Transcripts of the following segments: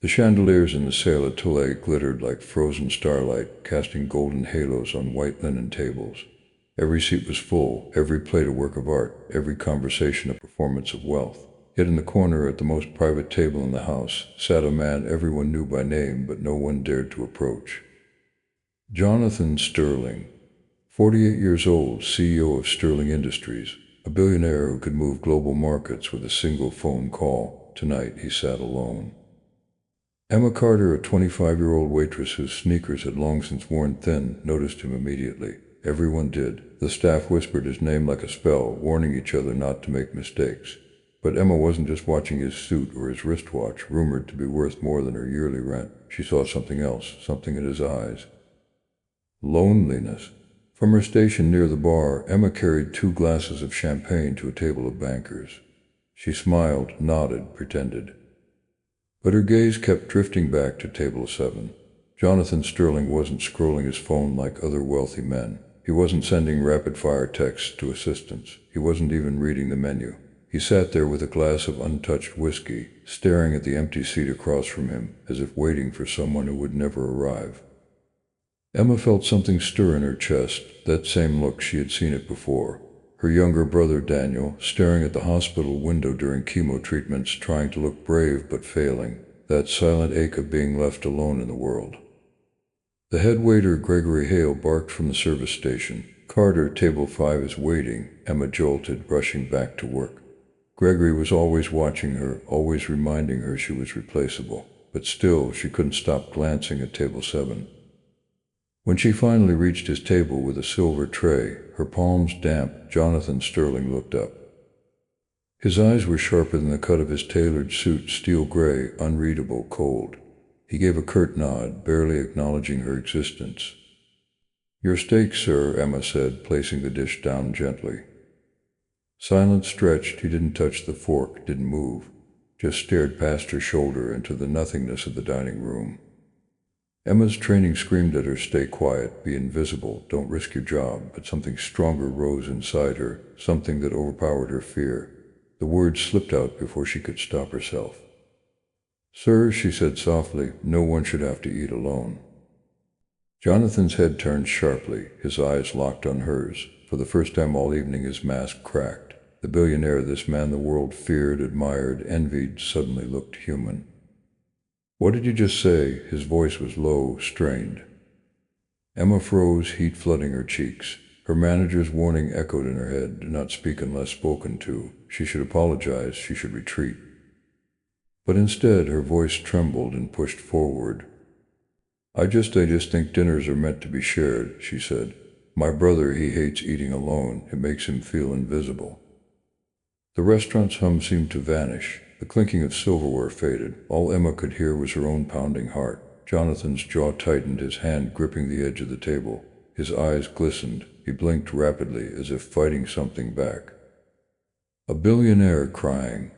The chandeliers in the salle atelier glittered like frozen starlight, casting golden halos on white linen tables. Every seat was full, every plate a work of art, every conversation a performance of wealth. Yet in the corner at the most private table in the house sat a man everyone knew by name but no one dared to approach. Jonathan Sterling, 48 years old, CEO of Sterling Industries, a billionaire who could move global markets with a single phone call. Tonight he sat alone. Emma Carter, a 25-year-old waitress whose sneakers had long since worn thin, noticed him immediately. Everyone did. The staff whispered his name like a spell, warning each other not to make mistakes. But Emma wasn't just watching his suit or his wristwatch, rumored to be worth more than her yearly rent. She saw something else, something in his eyes. Loneliness. From her station near the bar, Emma carried 2 glasses of champagne to a table of bankers. She smiled, nodded, pretended. But her gaze kept drifting back to table 7. Jonathan Sterling wasn't scrolling his phone like other wealthy men. He wasn't sending rapid-fire texts to assistants. He wasn't even reading the menu. He sat there with a glass of untouched whiskey, staring at the empty seat across from him, as if waiting for someone who would never arrive. Emma felt something stir in her chest, that same look she had seen it before. Her younger brother Daniel, staring at the hospital window during chemo treatments, trying to look brave but failing. That silent ache of being left alone in the world. The head waiter Gregory Hale barked from the service station. "Carter, table 5 is waiting," Emma jolted, rushing back to work. Gregory was always watching her, always reminding her she was replaceable. But still, she couldn't stop glancing at table 7. When she finally reached his table with a silver tray, her palms damp, Jonathan Sterling looked up. His eyes were sharper than the cut of his tailored suit, steel gray, unreadable, cold. He gave a curt nod, barely acknowledging her existence. "Your steak, sir," Emma said, placing the dish down gently. Silence stretched. He didn't touch the fork, didn't move, just stared past her shoulder into the nothingness of the dining room. Emma's training screamed at her, "Stay quiet, be invisible, don't risk your job," but something stronger rose inside her, something that overpowered her fear. The words slipped out before she could stop herself. "Sir," she said softly, "no one should have to eat alone." Jonathan's head turned sharply, his eyes locked on hers. For the first time all evening his mask cracked. The billionaire, this man the world feared, admired, envied, suddenly looked human. "What did you just say?" His voice was low, strained. Emma froze, heat flooding her cheeks. Her manager's warning echoed in her head: do not speak unless spoken to. She should apologize, she should retreat. But instead her voice trembled and pushed forward. I just think dinners are meant to be shared," she said. "My brother, he hates eating alone. It makes him feel invisible." The restaurant's hum seemed to vanish. The clinking of silverware faded. All Emma could hear was her own pounding heart. Jonathan's jaw tightened, his hand gripping the edge of the table. His eyes glistened. He blinked rapidly, as if fighting something back. A billionaire crying.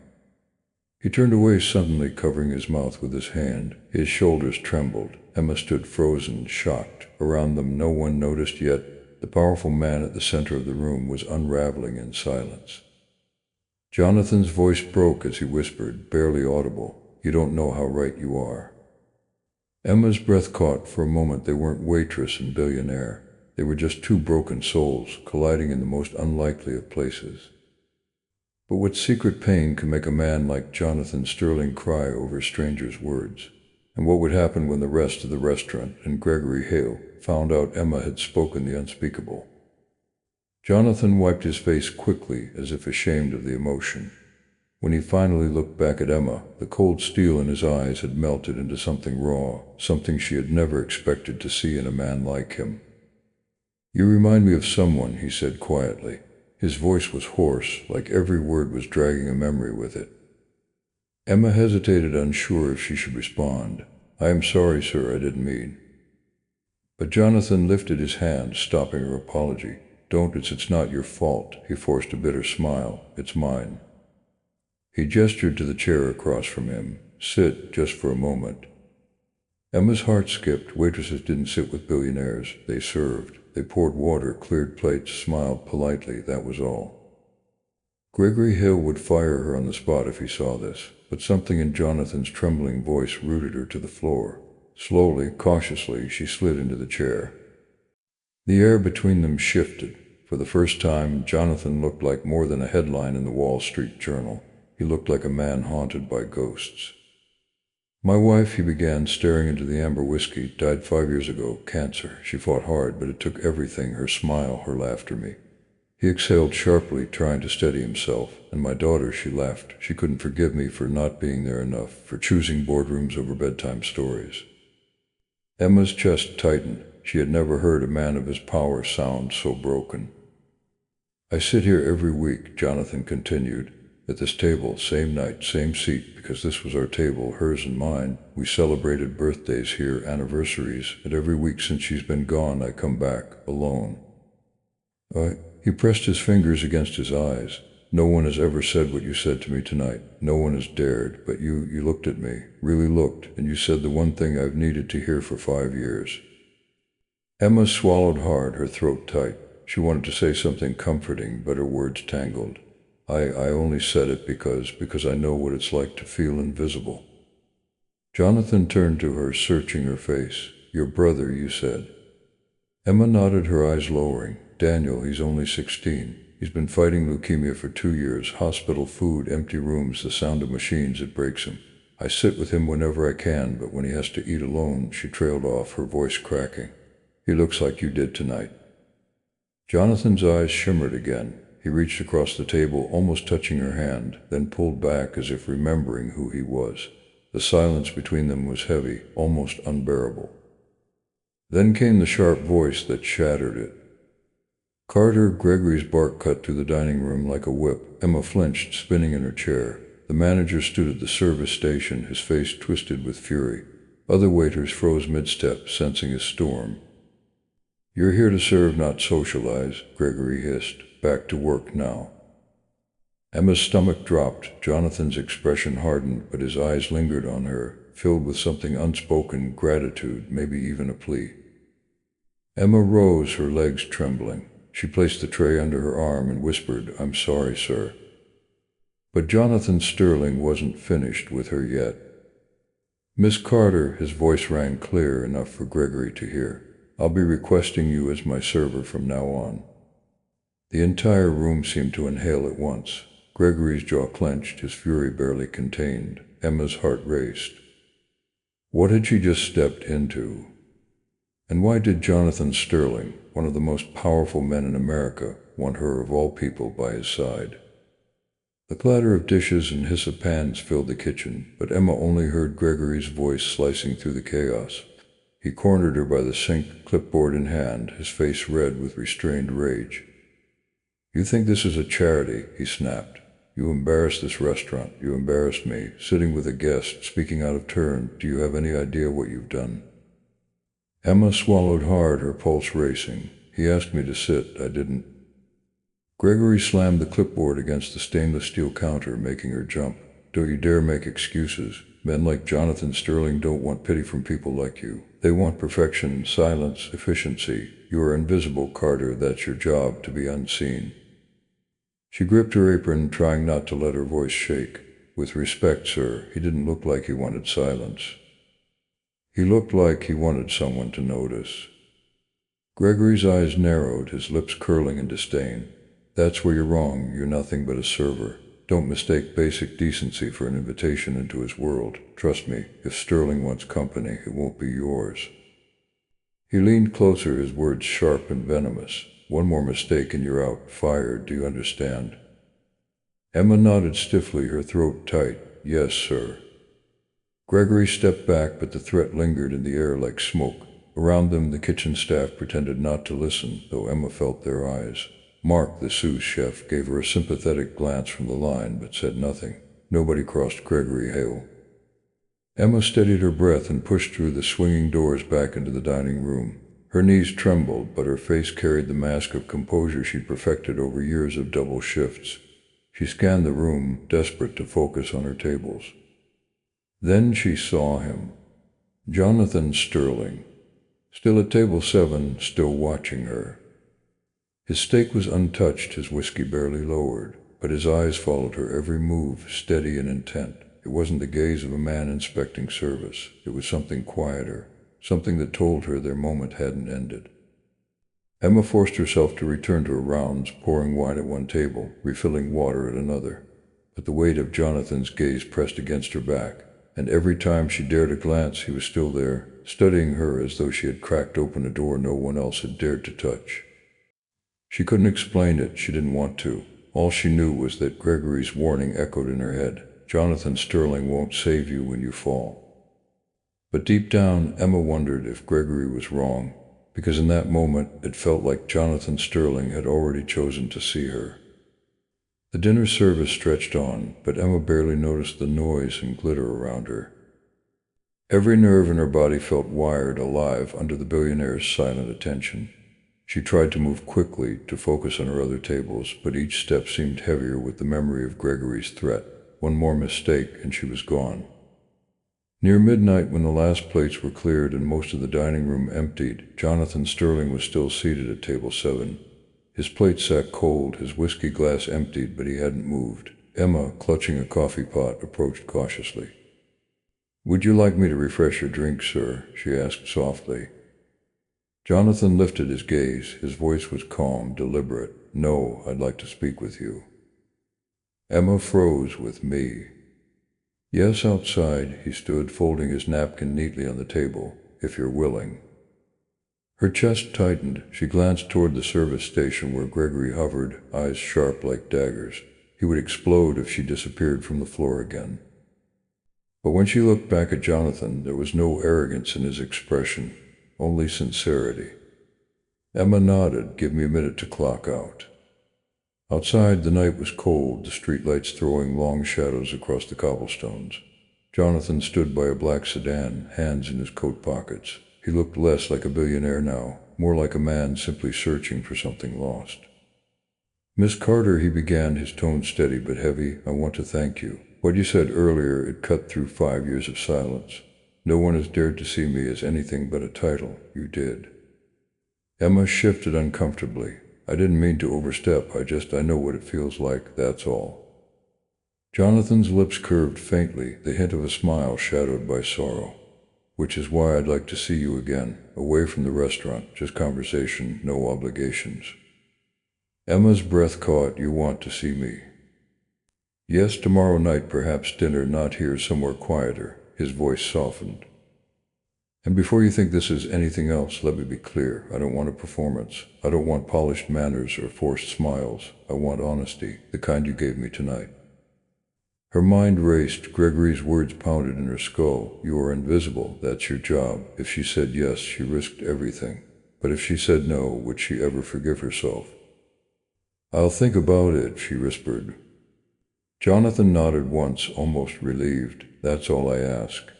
He turned away suddenly, covering his mouth with his hand. His shoulders trembled. Emma stood frozen, shocked. Around them no one noticed yet. The powerful man at the center of the room was unraveling in silence. Jonathan's voice broke as he whispered, barely audible, "You don't know how right you are." Emma's breath caught. For a moment they weren't Waitress and Billionaire. They were just 2 broken souls, colliding in the most unlikely of places. But what secret pain could make a man like Jonathan Sterling cry over a stranger's words? And what would happen when the rest of the restaurant and Gregory Hale found out Emma had spoken the unspeakable? Jonathan wiped his face quickly, as if ashamed of the emotion. When he finally looked back at Emma, the cold steel in his eyes had melted into something raw, something she had never expected to see in a man like him. "You remind me of someone," he said quietly. His voice was hoarse, like every word was dragging a memory with it. Emma hesitated, unsure if she should respond. "I am sorry, sir, I didn't mean." But Jonathan lifted his hand, stopping her apology. "Don't, it's not your fault." He forced a bitter smile. "It's mine." He gestured to the chair across from him. "Sit, just for a moment." Emma's heart skipped. Waitresses didn't sit with billionaires. They served. They poured water, cleared plates, smiled politely, that was all. Gregory Hill would fire her on the spot if he saw this, but something in Jonathan's trembling voice rooted her to the floor. Slowly, cautiously, she slid into the chair. The air between them shifted. For the first time, Jonathan looked like more than a headline in the Wall Street Journal. He looked like a man haunted by ghosts. My wife, he began, staring into the amber whiskey, died 5 years ago, cancer. She fought hard, but it took everything, her smile, her laughter me. He exhaled sharply, trying to steady himself. And my daughter, she laughed. She couldn't forgive me for not being there enough, for choosing boardrooms over bedtime stories. Emma's chest tightened. She had never heard a man of his power sound so broken. I sit here every week, Jonathan continued, at this table, same night, same seat, because this was our table, hers and mine. We celebrated birthdays here, anniversaries, and every week since she's been gone, I come back, alone. He pressed his fingers against his eyes. No one has ever said what you said to me tonight. No one has dared, but you looked at me, really looked, and you said the one thing I've needed to hear for 5 years. Emma swallowed hard, her throat tight. She wanted to say something comforting, but her words tangled. I only said it because I know what it's like to feel invisible. Jonathan turned to her, searching her face. Your brother, you said. Emma nodded, her eyes lowering. Daniel, he's only 16. He's been fighting leukemia for 2 years. Hospital food, empty rooms, the sound of machines, it breaks him. I sit with him whenever I can, but when he has to eat alone, she trailed off, her voice cracking. He looks like you did tonight. Jonathan's eyes shimmered again. He reached across the table, almost touching her hand, then pulled back as if remembering who he was. The silence between them was heavy, almost unbearable. Then came the sharp voice that shattered it. Carter. Gregory's bark cut through the dining room like a whip. Emma flinched, spinning in her chair. The manager stood at the service station, his face twisted with fury. Other waiters froze mid-step, sensing a storm. You're here to serve, not socialize, Gregory hissed. Back to work now. Emma's stomach dropped. Jonathan's expression hardened, but his eyes lingered on her, filled with something unspoken, gratitude, maybe even a plea. Emma rose, her legs trembling. She placed the tray under her arm and whispered, I'm sorry, sir. But Jonathan Sterling wasn't finished with her yet. Miss Carter, his voice rang clear enough for Gregory to hear. I'll be requesting you as my server from now on. The entire room seemed to inhale at once. Gregory's jaw clenched, his fury barely contained. Emma's heart raced. What had she just stepped into? And why did Jonathan Sterling, one of the most powerful men in America, want her of all people by his side? The clatter of dishes and hiss of pans filled the kitchen, but Emma only heard Gregory's voice slicing through the chaos. He cornered her by the sink, clipboard in hand, his face red with restrained rage. You think this is a charity, he snapped. You embarrassed this restaurant. You embarrassed me, sitting with a guest, speaking out of turn. Do you have any idea what you've done? Emma swallowed hard, her pulse racing. He asked me to sit. I didn't. Gregory slammed the clipboard against the stainless steel counter, making her jump. Don't you dare make excuses. Men like Jonathan Sterling don't want pity from people like you. They want perfection, silence, efficiency. You are invisible, Carter. That's your job, to be unseen. She gripped her apron, trying not to let her voice shake. With respect, sir, he didn't look like he wanted silence. He looked like he wanted someone to notice. Gregory's eyes narrowed, his lips curling in disdain. That's where you're wrong. You're nothing but a server. Don't mistake basic decency for an invitation into his world. Trust me, if Sterling wants company, it won't be yours. He leaned closer, his words sharp and venomous. One more mistake and you're out. Fired, do you understand? Emma nodded stiffly, her throat tight. Yes, sir. Gregory stepped back, but the threat lingered in the air like smoke. Around them, the kitchen staff pretended not to listen, though Emma felt their eyes. Mark, the sous chef, gave her a sympathetic glance from the line, but said nothing. Nobody crossed Gregory Hale. Emma steadied her breath and pushed through the swinging doors back into the dining room. Her knees trembled, but her face carried the mask of composure she'd perfected over years of double shifts. She scanned the room, desperate to focus on her tables. Then she saw him. Jonathan Sterling. Still at table 7, still watching her. His steak was untouched, his whiskey barely lowered, but his eyes followed her every move, steady and intent. It wasn't the gaze of a man inspecting service. It was something quieter, something that told her their moment hadn't ended. Emma forced herself to return to her rounds, pouring wine at one table, refilling water at another. But the weight of Jonathan's gaze pressed against her back, and every time she dared a glance he was still there, studying her as though she had cracked open a door no one else had dared to touch. She couldn't explain it, she didn't want to. All she knew was that Gregory's warning echoed in her head. Jonathan Sterling won't save you when you fall. But deep down, Emma wondered if Gregory was wrong, because in that moment it felt like Jonathan Sterling had already chosen to see her. The dinner service stretched on, but Emma barely noticed the noise and glitter around her. Every nerve in her body felt wired, alive, under the billionaire's silent attention. She tried to move quickly, to focus on her other tables, but each step seemed heavier with the memory of Gregory's threat. One more mistake, and she was gone. Near midnight, when the last plates were cleared and most of the dining room emptied, Jonathan Sterling was still seated at table 7. His plate sat cold, his whiskey glass emptied, but he hadn't moved. Emma, clutching a coffee pot, approached cautiously. "Would you like me to refresh your drink, sir?" she asked softly. Jonathan lifted his gaze. His voice was calm, deliberate. "No, I'd like to speak with you." Emma froze. "With me?" "Yes, outside." He stood, folding his napkin neatly on the table. "If you're willing." Her chest tightened. She glanced toward the service station where Gregory hovered, eyes sharp like daggers. He would explode if she disappeared from the floor again. But when she looked back at Jonathan, there was no arrogance in his expression, only sincerity. Emma nodded. "Give me a minute to clock out." Outside, the night was cold, the streetlights throwing long shadows across the cobblestones. Jonathan stood by a black sedan, hands in his coat pockets. He looked less like a billionaire now, more like a man simply searching for something lost. "Miss Carter," he began, his tone steady but heavy, "I want to thank you. What you said earlier, it cut through 5 years of silence. No one has dared to see me as anything but a title. You did." Emma shifted uncomfortably. "I didn't mean to overstep, I know what it feels like, that's all." Jonathan's lips curved faintly, the hint of a smile shadowed by sorrow. "Which is why I'd like to see you again, away from the restaurant, just conversation, no obligations." Emma's breath caught. "You want to see me?" "Yes, tomorrow night, perhaps dinner, not here, somewhere quieter." His voice softened. "And before you think this is anything else, let me be clear. I don't want a performance. I don't want polished manners or forced smiles. I want honesty, the kind you gave me tonight." Her mind raced. Gregory's words pounded in her skull. "You are invisible. That's your job." If she said yes, she risked everything. But if she said no, would she ever forgive herself? "I'll think about it," she whispered. Jonathan nodded once, almost relieved. "That's all I ask."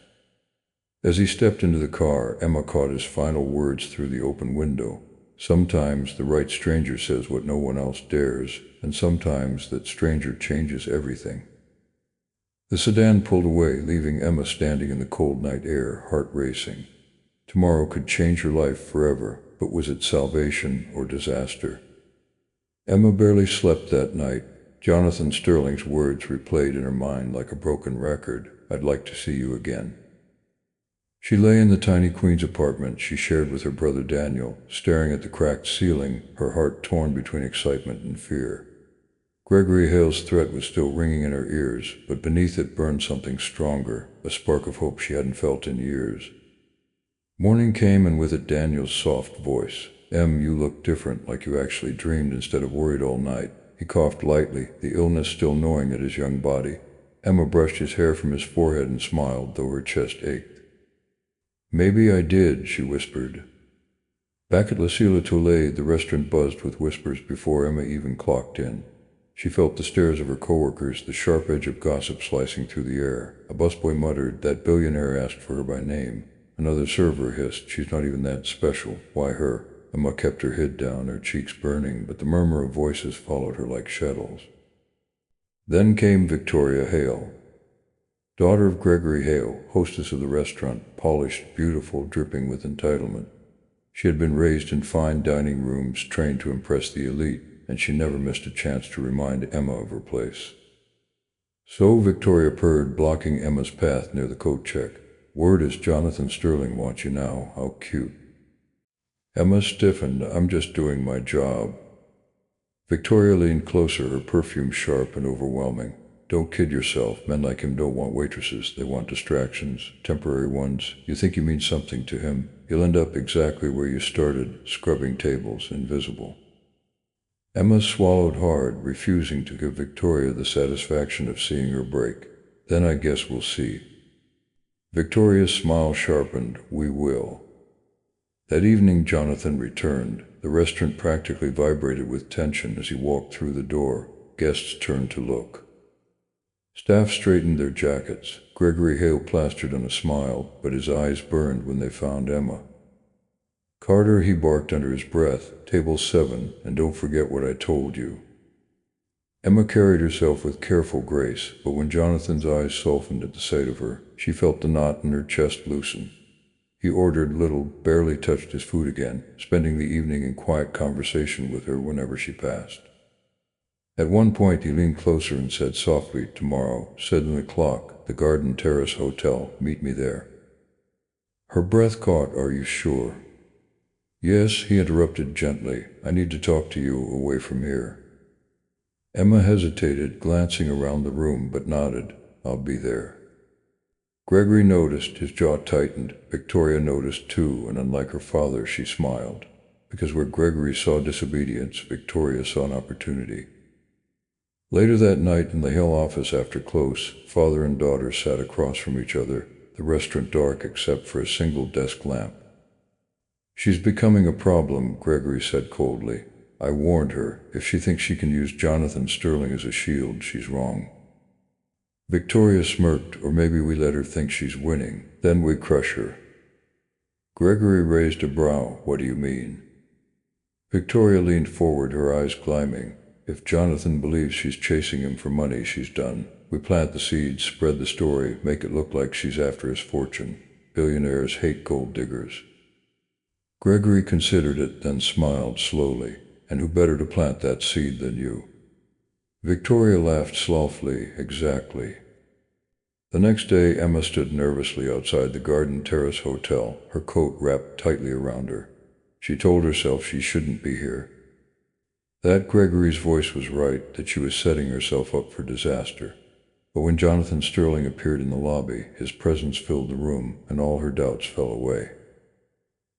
As he stepped into the car, Emma caught his final words through the open window. "Sometimes the right stranger says what no one else dares, and sometimes that stranger changes everything." The sedan pulled away, leaving Emma standing in the cold night air, heart racing. Tomorrow could change her life forever, but was it salvation or disaster? Emma barely slept that night. Jonathan Sterling's words replayed in her mind like a broken record. "I'd like to see you again." She lay in the tiny Queen's apartment she shared with her brother Daniel, staring at the cracked ceiling, her heart torn between excitement and fear. Gregory Hale's threat was still ringing in her ears, but beneath it burned something stronger, a spark of hope she hadn't felt in years. Morning came, and with it Daniel's soft voice. "Em, you look different, like you actually dreamed instead of worried all night." He coughed lightly, the illness still gnawing at his young body. Emma brushed his hair from his forehead and smiled, though her chest ached. "Maybe I did," she whispered. Back at Le Toilette, the restaurant buzzed with whispers before Emma even clocked in. She felt the stares of her coworkers, the sharp edge of gossip slicing through the air. A busboy muttered, "That billionaire asked for her by name." Another server hissed, "She's not even that special. Why her?" Emma kept her head down, her cheeks burning, but the murmur of voices followed her like shadows. Then came Victoria Hale, daughter of Gregory Hale, hostess of the restaurant, polished, beautiful, dripping with entitlement. She had been raised in fine dining rooms, trained to impress the elite, and she never missed a chance to remind Emma of her place. So Victoria purred, blocking Emma's path near the coat check. Word is Jonathan Sterling wants you now. How cute. Emma stiffened. I'm just doing my job. Victoria leaned closer, her perfume sharp and overwhelming. Don't kid yourself. Men like him don't want waitresses. They want distractions, temporary ones. You think you mean something to him, you'll end up exactly where you started, scrubbing tables, invisible. Emma swallowed hard, refusing to give Victoria the satisfaction of seeing her break. Then I guess we'll see. Victoria's smile sharpened. We will. That evening Jonathan returned. The restaurant practically vibrated with tension as he walked through the door. Guests turned to look. Staff straightened their jackets. Gregory Hale plastered on a smile, but his eyes burned when they found Emma. Carter, he barked under his breath, table 7, and don't forget what I told you. Emma carried herself with careful grace, but when Jonathan's eyes softened at the sight of her, she felt the knot in her chest loosen. He ordered little, barely touched his food again, spending the evening in quiet conversation with her whenever she passed. At one point he leaned closer and said softly, tomorrow, 7 o'clock, the Garden Terrace Hotel, meet me there. Her breath caught. Are you sure? Yes, he interrupted gently. I need to talk to you away from here. Emma hesitated, glancing around the room, but nodded. I'll be there. Gregory noticed, his jaw tightened. Victoria noticed too, and unlike her father, she smiled. Because where Gregory saw disobedience, Victoria saw an opportunity. Later that night in the Hill office after close, father and daughter sat across from each other, the restaurant dark except for a single desk lamp. She's becoming a problem, Gregory said coldly. I warned her. If she thinks she can use Jonathan Sterling as a shield, she's wrong. Victoria smirked. Or maybe we let her think she's winning, then we crush her. Gregory raised a brow. What do you mean? Victoria leaned forward, her eyes gleaming. If Jonathan believes she's chasing him for money, she's done. We plant the seeds, spread the story, make it look like she's after his fortune. Billionaires hate gold diggers. Gregory considered it, then smiled slowly. And who better to plant that seed than you? Victoria laughed softly. Exactly. The next day, Emma stood nervously outside the Garden Terrace Hotel, her coat wrapped tightly around her. She told herself she shouldn't be here. That Gregory's voice was right, that she was setting herself up for disaster. But when Jonathan Sterling appeared in the lobby, his presence filled the room, and all her doubts fell away.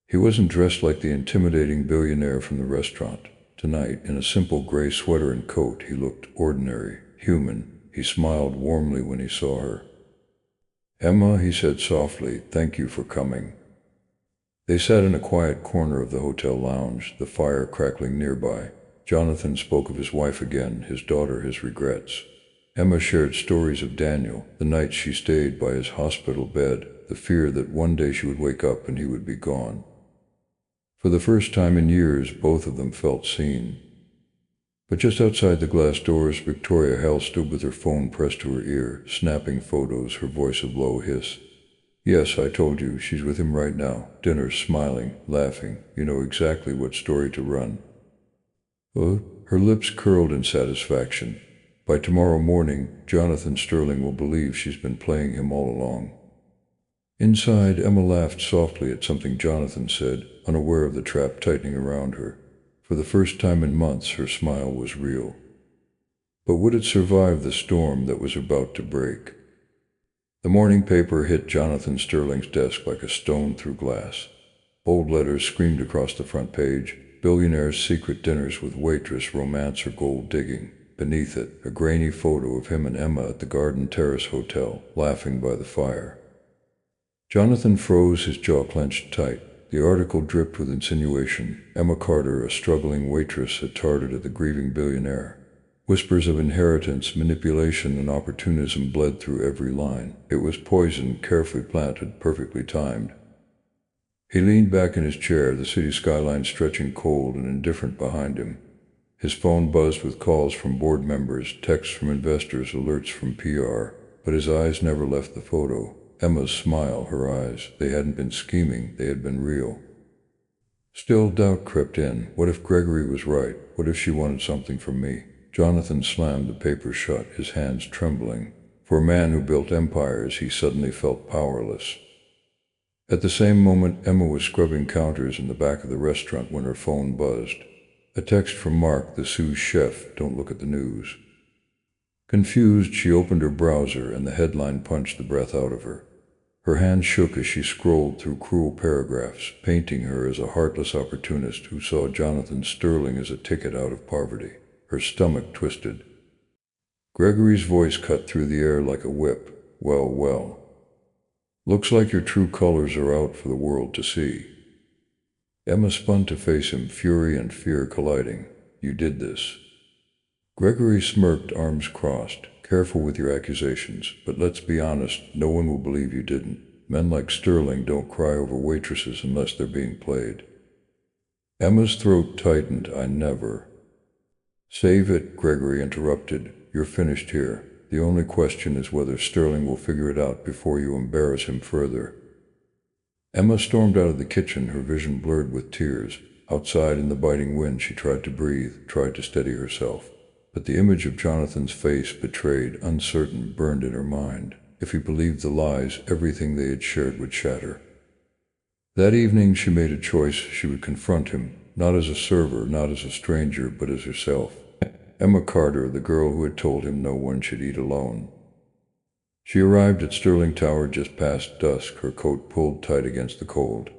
He wasn't dressed like the intimidating billionaire from the restaurant. Tonight, in a simple gray sweater and coat, he looked ordinary, human. He smiled warmly when he saw her. Emma, he said softly, thank you for coming. They sat in a quiet corner of the hotel lounge, the fire crackling nearby. Jonathan spoke of his wife again, his daughter, his regrets. Emma shared stories of Daniel, the night she stayed by his hospital bed, the fear that one day she would wake up and he would be gone. For the first time in years, both of them felt seen. But just outside the glass doors, Victoria Hale stood with her phone pressed to her ear, snapping photos, her voice a low hiss. Yes, I told you, she's with him right now. Dinner, smiling, laughing. You know exactly what story to run. Her lips curled in satisfaction. By tomorrow morning, Jonathan Sterling will believe she's been playing him all along. Inside, Emma laughed softly at something Jonathan said, unaware of the trap tightening around her. For the first time in months, her smile was real. But would it survive the storm that was about to break? The morning paper hit Jonathan Sterling's desk like a stone through glass. Bold letters screamed across the front page, Billionaire's secret dinners with Waitress, romance or gold digging. Beneath it, a grainy photo of him and Emma at the Garden Terrace Hotel, laughing by the fire. Jonathan froze, his jaw clenched tight. The article dripped with insinuation. Emma Carter, a struggling waitress, had targeted at the grieving billionaire. Whispers of inheritance, manipulation, and opportunism bled through every line. It was poison, carefully planted, perfectly timed. He leaned back in his chair, the city skyline stretching cold and indifferent behind him. His phone buzzed with calls from board members, texts from investors, alerts from PR, but his eyes never left the photo. Emma's smile, her eyes, they hadn't been scheming, they had been real. Still, doubt crept in. What if Gregory was right? What if she wanted something from me? Jonathan slammed the paper shut, his hands trembling. For a man who built empires, he suddenly felt powerless. At the same moment, Emma was scrubbing counters in the back of the restaurant when her phone buzzed. A text from Mark, the sous chef. Don't look at the news. Confused, she opened her browser, and the headline punched the breath out of her. Her hand shook as she scrolled through cruel paragraphs, painting her as a heartless opportunist who saw Jonathan Sterling as a ticket out of poverty. Her stomach twisted. Gregory's voice cut through the air like a whip. Well, well. Looks like your true colors are out for the world to see. Emma spun to face him, fury and fear colliding. You did this. Gregory smirked, arms crossed. Careful with your accusations, but let's be honest, no one will believe you didn't. Men like Sterling don't cry over waitresses unless they're being played. Emma's throat tightened. I never. Save it, Gregory interrupted. You're finished here. The only question is whether Sterling will figure it out before you embarrass him further. Emma stormed out of the kitchen, her vision blurred with tears. Outside in the biting wind, she tried to breathe, tried to steady herself. But the image of Jonathan's face, betrayed, uncertain, burned in her mind. If he believed the lies, everything they had shared would shatter. That evening she made a choice. She would confront him, not as a server, not as a stranger, but as herself. Emma Carter, the girl who had told him no one should eat alone. She arrived at Sterling Tower just past dusk, her coat pulled tight against the cold.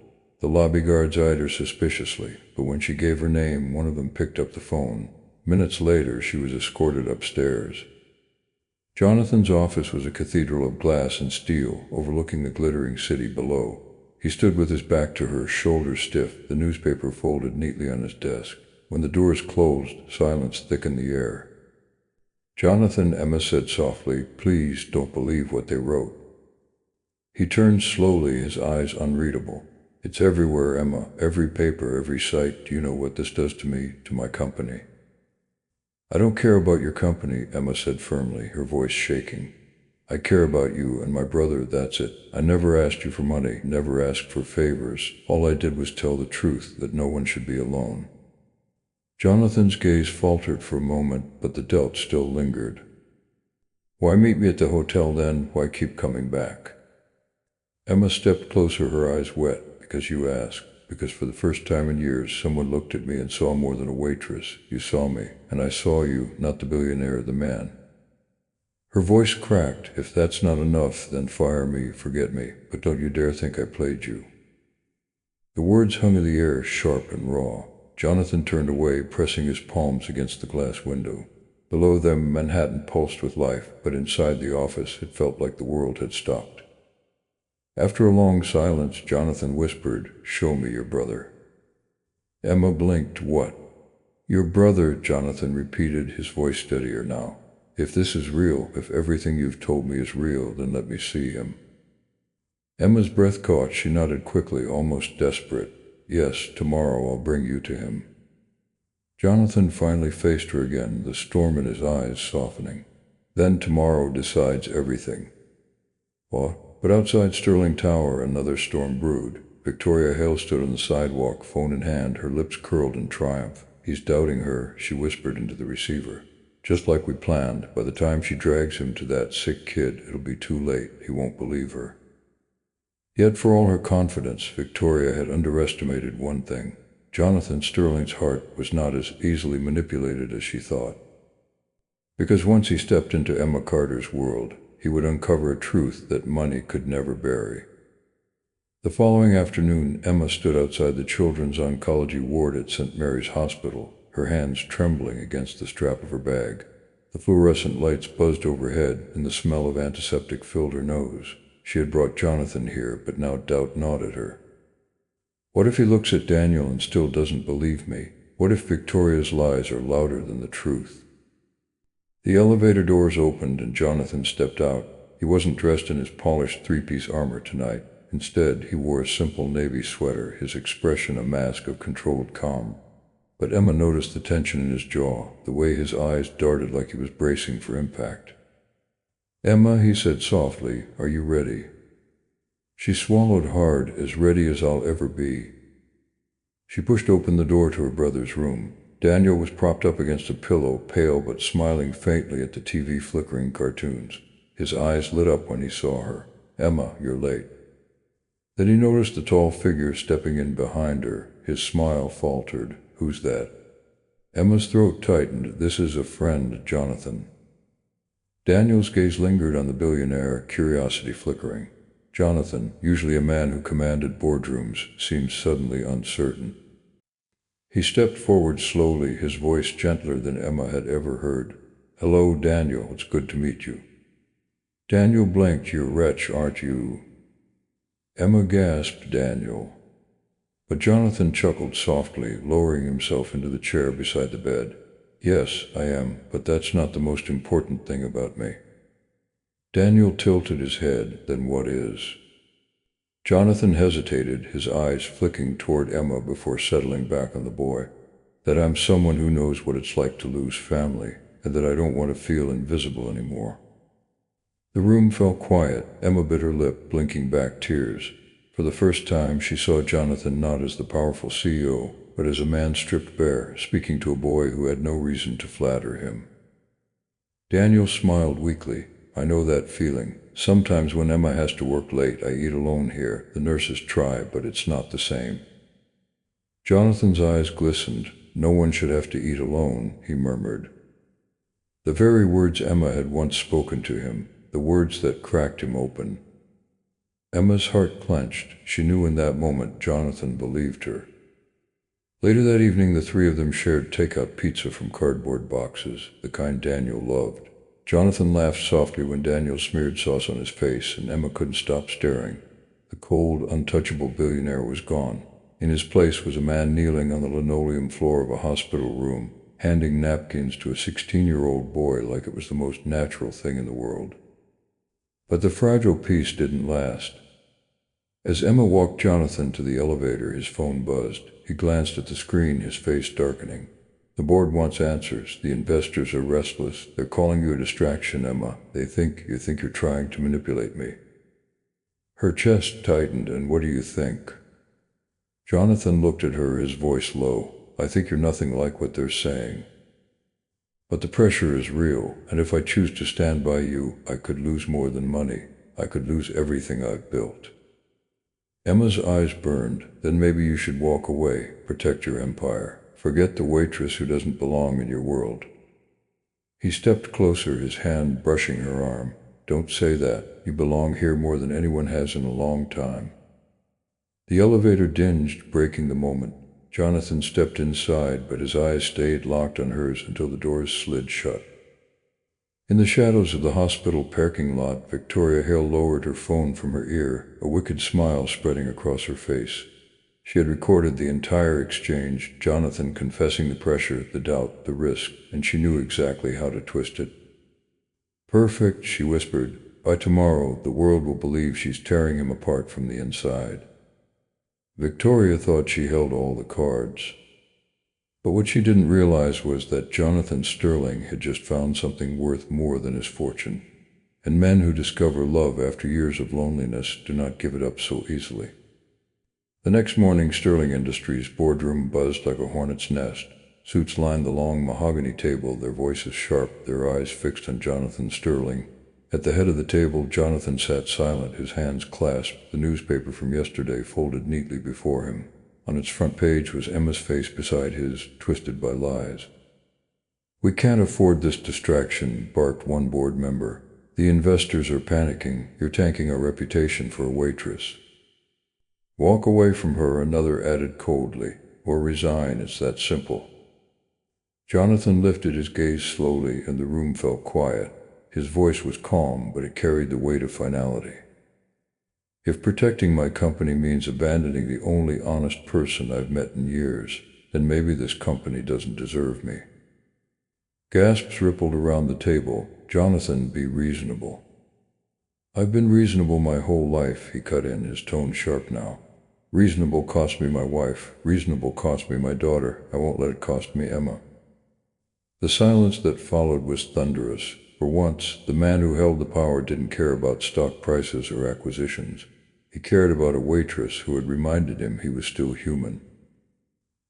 The lobby guards eyed her suspiciously, but when she gave her name, one of them picked up the phone. Minutes later, she was escorted upstairs. Jonathan's office was a cathedral of glass and steel, overlooking the glittering city below. He stood with his back to her, shoulders stiff, the newspaper folded neatly on his desk. When the doors closed, silence thickened the air. Jonathan, Emma said softly, please don't believe what they wrote. He turned slowly, his eyes unreadable. It's everywhere, Emma, every paper, every site. Do you know what this does to me, to my company? I don't care about your company, Emma said firmly, her voice shaking. I care about you and my brother, that's it. I never asked you for money, never asked for favors. All I did was tell the truth, that no one should be alone. Jonathan's gaze faltered for a moment, but the doubt still lingered. Why meet me at the hotel then? Why keep coming back? Emma stepped closer, her eyes wet. Because you asked. Because for the first time in years, someone looked at me and saw more than a waitress. You saw me, and I saw you, not the billionaire, the man. Her voice cracked. If that's not enough, then fire me, forget me, but don't you dare think I played you. The words hung in the air, sharp and raw. Jonathan turned away, pressing his palms against the glass window. Below them, Manhattan pulsed with life, but inside the office, it felt like the world had stopped. After a long silence, Jonathan whispered, show me your brother. Emma blinked. What? Your brother, Jonathan repeated, his voice steadier now. If this is real, if everything you've told me is real, then let me see him. Emma's breath caught. She nodded quickly, almost desperate. Yes, tomorrow I'll bring you to him. Jonathan finally faced her again, the storm in his eyes softening. Then tomorrow decides everything. What? But outside Sterling Tower, another storm brewed. Victoria Hale stood on the sidewalk, phone in hand, her lips curled in triumph. He's doubting her, she whispered into the receiver. Just like we planned, by the time she drags him to that sick kid, it'll be too late. He won't believe her. Yet for all her confidence, Victoria had underestimated one thing. Jonathan Sterling's heart was not as easily manipulated as she thought. Because once he stepped into Emma Carter's world, he would uncover a truth that money could never bury. The following afternoon, Emma stood outside the children's oncology ward at St. Mary's Hospital, her hands trembling against the strap of her bag. The fluorescent lights buzzed overhead, and the smell of antiseptic filled her nose. She had brought Jonathan here, but now doubt gnawed at her. What if he looks at Daniel and still doesn't believe me? What if Victoria's lies are louder than the truth? The elevator doors opened and Jonathan stepped out. He wasn't dressed in his polished three-piece armor tonight. Instead, he wore a simple navy sweater, his expression a mask of controlled calm. But Emma noticed the tension in his jaw, the way his eyes darted like he was bracing for impact. Emma, he said softly, are you ready? She swallowed hard, as ready as I'll ever be. She pushed open the door to her brother's room. Daniel was propped up against a pillow, pale but smiling faintly at the TV flickering cartoons. His eyes lit up when he saw her. "Emma, you're late." Then he noticed a tall figure stepping in behind her. His smile faltered. "Who's that?" Emma's throat tightened. "This is a friend, Jonathan." Daniel's gaze lingered on the billionaire, curiosity flickering. Jonathan, usually a man who commanded boardrooms, seemed suddenly uncertain. He stepped forward slowly, his voice gentler than Emma had ever heard. "Hello, Daniel. It's good to meet you." Daniel blinked. "You're a wretch, aren't you?" Emma gasped, "Daniel." But Jonathan chuckled softly, lowering himself into the chair beside the bed. "Yes, I am, but that's not the most important thing about me." Daniel tilted his head. "Then what is?" Jonathan hesitated, his eyes flicking toward Emma before settling back on the boy. "That I'm someone who knows what it's like to lose family, and that I don't want to feel invisible anymore." The room fell quiet. Emma bit her lip, blinking back tears. For the first time, she saw Jonathan not as the powerful CEO, but as a man stripped bare, speaking to a boy who had no reason to flatter him. Daniel smiled weakly. "I know that feeling. Sometimes when Emma has to work late, I eat alone here. The nurses try, but it's not the same." Jonathan's eyes glistened. "No one should have to eat alone," he murmured. The very words Emma had once spoken to him, the words that cracked him open. Emma's heart clenched. She knew in that moment Jonathan believed her. Later that evening, the three of them shared takeout pizza from cardboard boxes, the kind Daniel loved. Jonathan laughed softly when Daniel smeared sauce on his face, and Emma couldn't stop staring. The cold, untouchable billionaire was gone. In his place was a man kneeling on the linoleum floor of a hospital room, handing napkins to a 16-year-old boy like it was the most natural thing in the world. But the fragile peace didn't last. As Emma walked Jonathan to the elevator, his phone buzzed. He glanced at the screen, his face darkening. "The board wants answers. The investors are restless. They're calling you a distraction, Emma. They think you're trying to manipulate me." Her chest tightened. "And what do you think?" Jonathan looked at her, his voice low. "I think you're nothing like what they're saying. But the pressure is real, and if I choose to stand by you, I could lose more than money. I could lose everything I've built." Emma's eyes burned. "Then maybe you should walk away, protect your empire. Forget the waitress who doesn't belong in your world." He stepped closer, his hand brushing her arm. "Don't say that. You belong here more than anyone has in a long time." The elevator dinged, breaking the moment. Jonathan stepped inside, but his eyes stayed locked on hers until the doors slid shut. In the shadows of the hospital parking lot, Victoria Hale lowered her phone from her ear, a wicked smile spreading across her face. She had recorded the entire exchange, Jonathan confessing the pressure, the doubt, the risk, and she knew exactly how to twist it. "Perfect," she whispered. "By tomorrow, the world will believe she's tearing him apart from the inside." Victoria thought she held all the cards. But what she didn't realize was that Jonathan Sterling had just found something worth more than his fortune. And men who discover love after years of loneliness do not give it up so easily. The next morning, Sterling Industries' boardroom buzzed like a hornet's nest. Suits lined the long mahogany table, their voices sharp, their eyes fixed on Jonathan Sterling. At the head of the table, Jonathan sat silent, his hands clasped, the newspaper from yesterday folded neatly before him. On its front page was Emma's face beside his, twisted by lies. "We can't afford this distraction," barked one board member. "The investors are panicking. You're tanking our reputation for a waitress." "Walk away from her," another added coldly, "or resign. It's that simple." Jonathan lifted his gaze slowly, and the room fell quiet. His voice was calm, but it carried the weight of finality. "If protecting my company means abandoning the only honest person I've met in years, then maybe this company doesn't deserve me." Gasps rippled around the table. "Jonathan, be reasonable." "I've been reasonable my whole life," he cut in, his tone sharp now. "Reasonable cost me my wife. Reasonable cost me my daughter. I won't let it cost me Emma." The silence that followed was thunderous. For once, the man who held the power didn't care about stock prices or acquisitions. He cared about a waitress who had reminded him he was still human.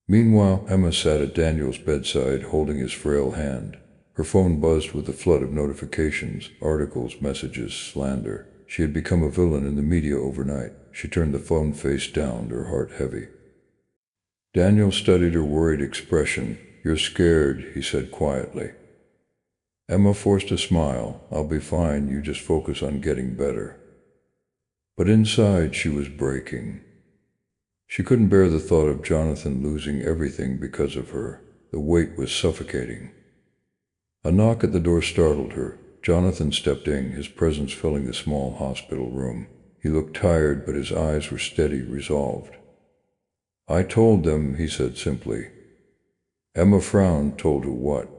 Meanwhile, Emma sat at Daniel's bedside, holding his frail hand. Her phone buzzed with a flood of notifications, articles, messages, slander. She had become a villain in the media overnight. She turned the phone face down, her heart heavy. Daniel studied her worried expression. "You're scared," he said quietly. Emma forced a smile. "I'll be fine, you just focus on getting better." But inside she was breaking. She couldn't bear the thought of Jonathan losing everything because of her. The weight was suffocating. A knock at the door startled her. Jonathan stepped in, his presence filling the small hospital room. He looked tired, but his eyes were steady, resolved. "I told them," he said simply. Emma frowned. "Told who what?"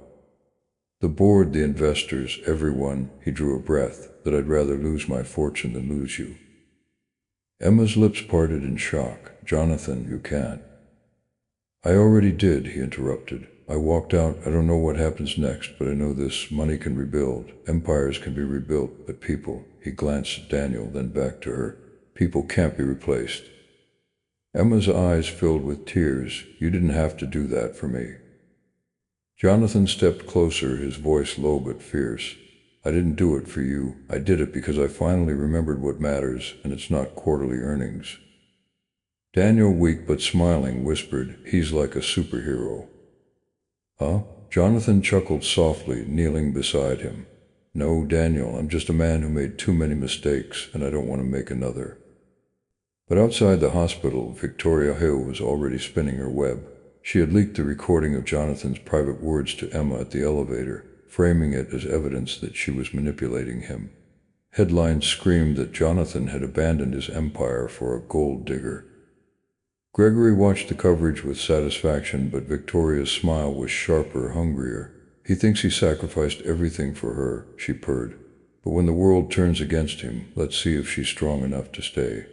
"The board, the investors, everyone." He drew a breath. "That I'd rather lose my fortune than lose you." Emma's lips parted in shock. "Jonathan, you can't." "I already did," he interrupted. "I walked out. I don't know what happens next, but I know this: money can rebuild, empires can be rebuilt, but people—" he glanced at Daniel, then back to her. "People can't be replaced." Emma's eyes filled with tears. "You didn't have to do that for me." Jonathan stepped closer, his voice low but fierce. "I didn't do it for you. I did it because I finally remembered what matters, and it's not quarterly earnings." Daniel, weak but smiling, whispered, "He's like a superhero." "Huh?" Jonathan chuckled softly, kneeling beside him. "No, Daniel, I'm just a man who made too many mistakes, and I don't want to make another." But outside the hospital, Victoria Hill was already spinning her web. She had leaked the recording of Jonathan's private words to Emma at the elevator, framing it as evidence that she was manipulating him. Headlines screamed that Jonathan had abandoned his empire for a gold digger. Gregory watched the coverage with satisfaction, but Victoria's smile was sharper, hungrier. "He thinks he sacrificed everything for her," she purred. "But when the world turns against him, let's see if she's strong enough to stay."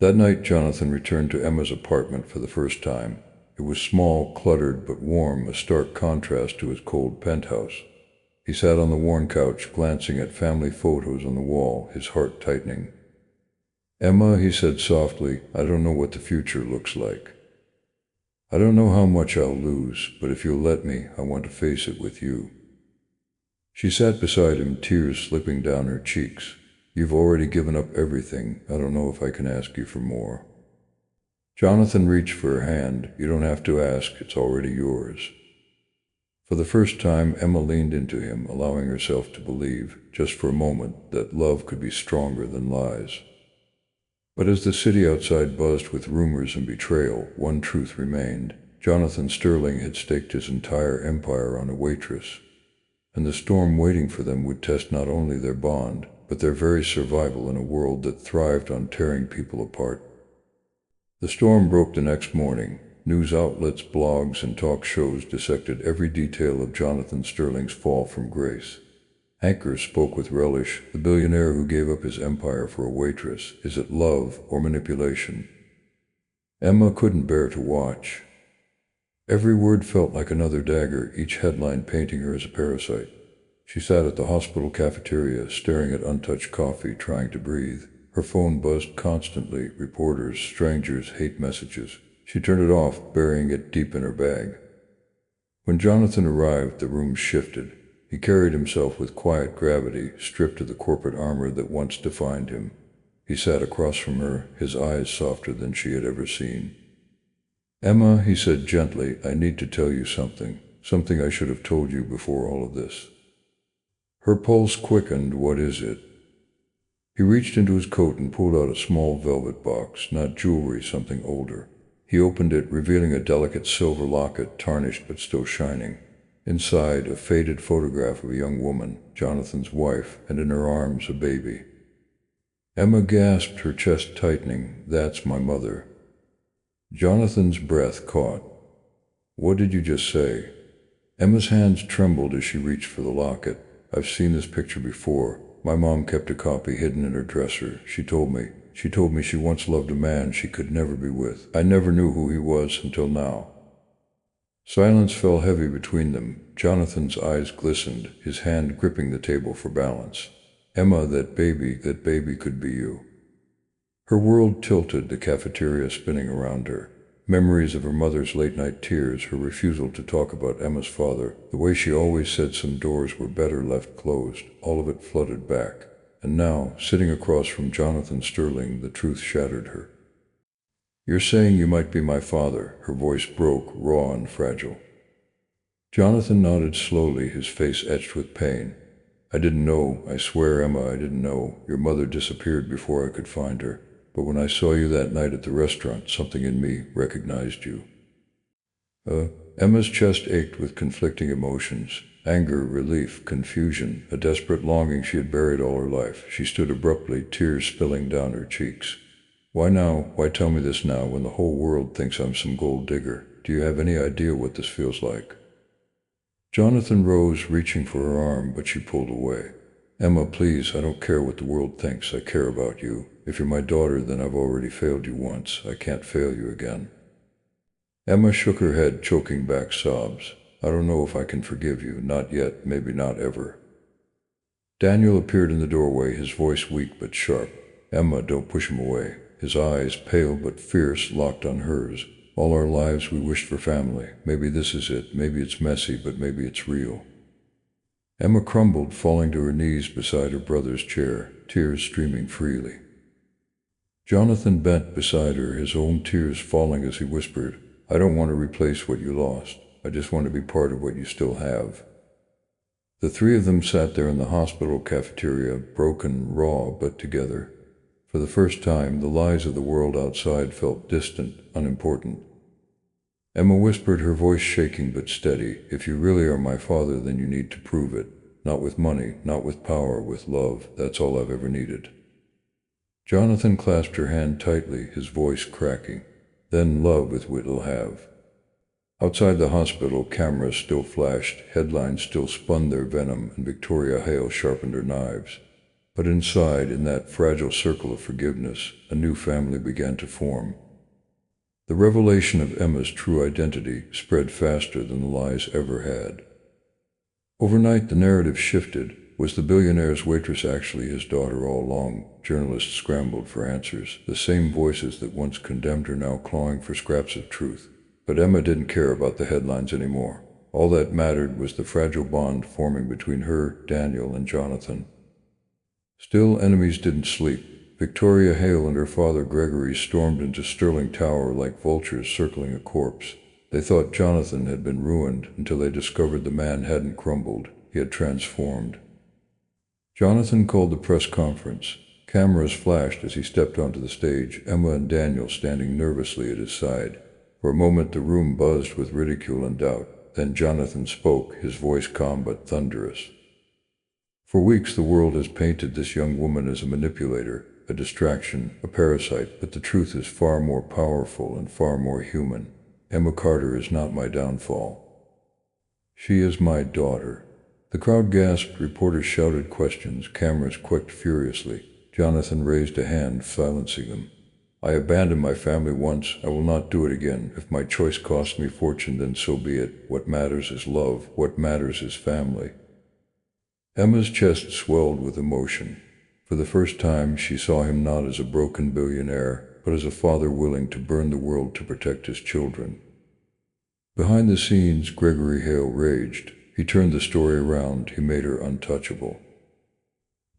That night, Jonathan returned to Emma's apartment for the first time. It was small, cluttered, but warm, a stark contrast to his cold penthouse. He sat on the worn couch, glancing at family photos on the wall, his heart tightening. "Emma," he said softly, "I don't know what the future looks like. I don't know how much I'll lose, but if you'll let me, I want to face it with you." She sat beside him, tears slipping down her cheeks. "You've already given up everything. I don't know if I can ask you for more." Jonathan reached for her hand. "You don't have to ask, it's already yours." For the first time, Emma leaned into him, allowing herself to believe, just for a moment, that love could be stronger than lies. But as the city outside buzzed with rumors and betrayal, one truth remained. Jonathan Sterling had staked his entire empire on a waitress, and the storm waiting for them would test not only their bond, but their very survival in a world that thrived on tearing people apart. The storm broke the next morning. News outlets, blogs, and talk shows dissected every detail of Jonathan Sterling's fall from grace. Anchors spoke with relish. The billionaire who gave up his empire for a waitress. Is it love or manipulation? Emma couldn't bear to watch. Every word felt like another dagger, each headline painting her as a parasite. She sat at the hospital cafeteria, staring at untouched coffee, trying to breathe. Her phone buzzed constantly, reporters, strangers, hate messages. She turned it off, burying it deep in her bag. When Jonathan arrived, the room shifted. He carried himself with quiet gravity, stripped of the corporate armor that once defined him. He sat across from her, his eyes softer than she had ever seen. "Emma," he said gently, "I need to tell you something. Something I should have told you before all of this." Her pulse quickened. "What is it?" He reached into his coat and pulled out a small velvet box, not jewelry, something older. He opened it, revealing a delicate silver locket, tarnished but still shining. Inside, a faded photograph of a young woman, Jonathan's wife, and in her arms a baby. Emma gasped, her chest tightening. "That's my mother." Jonathan's breath caught. "What did you just say?" Emma's hands trembled as she reached for the locket. "I've seen this picture before. My mom kept a copy hidden in her dresser. She told me she once loved a man she could never be with. I never knew who he was until now." Silence fell heavy between them. Jonathan's eyes glistened, his hand gripping the table for balance. "Emma, that baby could be you." Her world tilted, the cafeteria spinning around her. Memories of her mother's late-night tears, her refusal to talk about Emma's father, the way she always said some doors were better left closed, all of it flooded back. And now, sitting across from Jonathan Sterling, the truth shattered her. "You're saying you might be my father," her voice broke, raw and fragile. Jonathan nodded slowly, his face etched with pain. "I didn't know, I swear, Emma, I didn't know. Your mother disappeared before I could find her. But when I saw you that night at the restaurant, something in me recognized you." Emma's chest ached with conflicting emotions. Anger, relief, confusion, a desperate longing she had buried all her life. She stood abruptly, tears spilling down her cheeks. "Why now? Why tell me this now, when the whole world thinks I'm some gold digger? Do you have any idea what this feels like?" Jonathan rose, reaching for her arm, but she pulled away. "Emma, please, I don't care what the world thinks. I care about you. If you're my daughter, then I've already failed you once. I can't fail you again." Emma shook her head, choking back sobs. "I don't know if I can forgive you. Not yet, maybe not ever." Daniel appeared in the doorway, his voice weak but sharp. "Emma, don't push him away." His eyes, pale but fierce, locked on hers. "All our lives we wished for family. Maybe this is it. Maybe it's messy, but maybe it's real." Emma crumbled, falling to her knees beside her brother's chair, tears streaming freely. Jonathan bent beside her, his own tears falling as he whispered, "I don't want to replace what you lost. I just want to be part of what you still have." The three of them sat there in the hospital cafeteria, broken, raw, but together. For the first time, the lies of the world outside felt distant, unimportant. Emma whispered, her voice shaking but steady, "If you really are my father, then you need to prove it. Not with money, not with power, with love. That's all I've ever needed." Jonathan clasped her hand tightly, his voice cracking. "Then love is what you'll have." Outside the hospital, cameras still flashed, headlines still spun their venom, and Victoria Hale sharpened her knives. But inside, in that fragile circle of forgiveness, a new family began to form. The revelation of Emma's true identity spread faster than the lies ever had. Overnight, the narrative shifted. Was the billionaire's waitress actually his daughter all along? Journalists scrambled for answers, the same voices that once condemned her now clawing for scraps of truth. But Emma didn't care about the headlines anymore. All that mattered was the fragile bond forming between her, Daniel, and Jonathan. Still, enemies didn't sleep. Victoria Hale and her father Gregory stormed into Sterling Tower like vultures circling a corpse. They thought Jonathan had been ruined until they discovered the man hadn't crumbled. He had transformed. Jonathan called the press conference. Cameras flashed as he stepped onto the stage, Emma and Daniel standing nervously at his side. For a moment the room buzzed with ridicule and doubt. Then Jonathan spoke, his voice calm but thunderous. "For weeks the world has painted this young woman as a manipulator, a distraction, a parasite, but the truth is far more powerful and far more human. Emma Carter is not my downfall. She is my daughter." The crowd gasped, reporters shouted questions, cameras clicked furiously. Jonathan raised a hand, silencing them. "I abandoned my family once. I will not do it again. If my choice costs me fortune, then so be it. What matters is love. What matters is family." Emma's chest swelled with emotion. For the first time, she saw him not as a broken billionaire, but as a father willing to burn the world to protect his children. Behind the scenes, Gregory Hale raged. He turned the story around. He made her untouchable.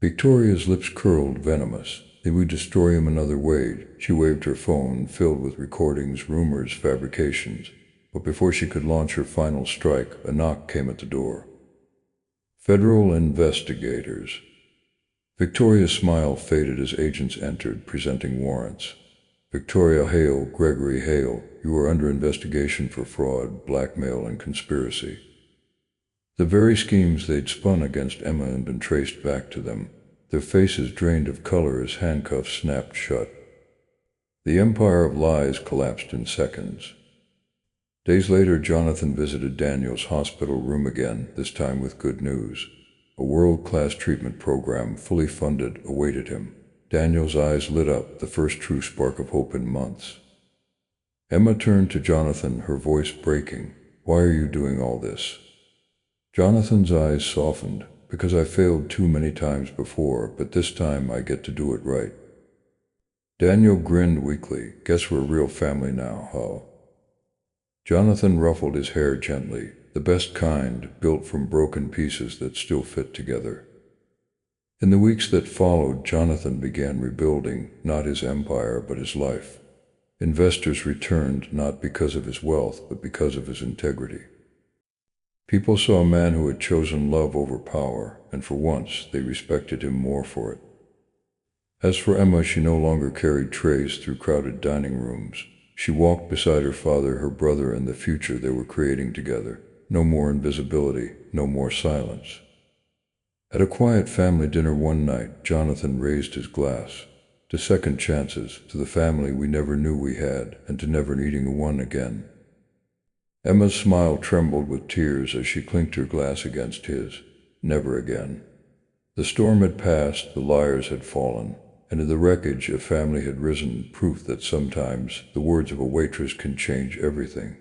Victoria's lips curled, venomous. "Did we destroy him another way?" She waved her phone, filled with recordings, rumors, fabrications. But before she could launch her final strike, a knock came at the door. "Federal investigators." Victoria's smile faded as agents entered, presenting warrants. "Victoria Hale, Gregory Hale, you are under investigation for fraud, blackmail, and conspiracy." The very schemes they'd spun against Emma had been traced back to them, their faces drained of color as handcuffs snapped shut. The empire of lies collapsed in seconds. Days later, Jonathan visited Daniel's hospital room again, this time with good news. A world-class treatment program, fully funded, awaited him. Daniel's eyes lit up, the first true spark of hope in months. Emma turned to Jonathan, her voice breaking. "Why are you doing all this?" Jonathan's eyes softened. "Because I failed too many times before, but this time I get to do it right." Daniel grinned weakly. "Guess we're a real family now, huh?" Jonathan ruffled his hair gently, the best kind, built from broken pieces that still fit together. In the weeks that followed, Jonathan began rebuilding, not his empire, but his life. Investors returned not because of his wealth, but because of his integrity. People saw a man who had chosen love over power, and for once they respected him more for it. As for Emma, she no longer carried trays through crowded dining rooms. She walked beside her father, her brother, and the future they were creating together. No more invisibility, no more silence. At a quiet family dinner one night, Jonathan raised his glass. To second chances, to the family we never knew we had, and to never needing one again. Emma's smile trembled with tears as she clinked her glass against his. Never again. The storm had passed, the liars had fallen, and in the wreckage a family had risen, proof that sometimes the words of a waitress can change everything.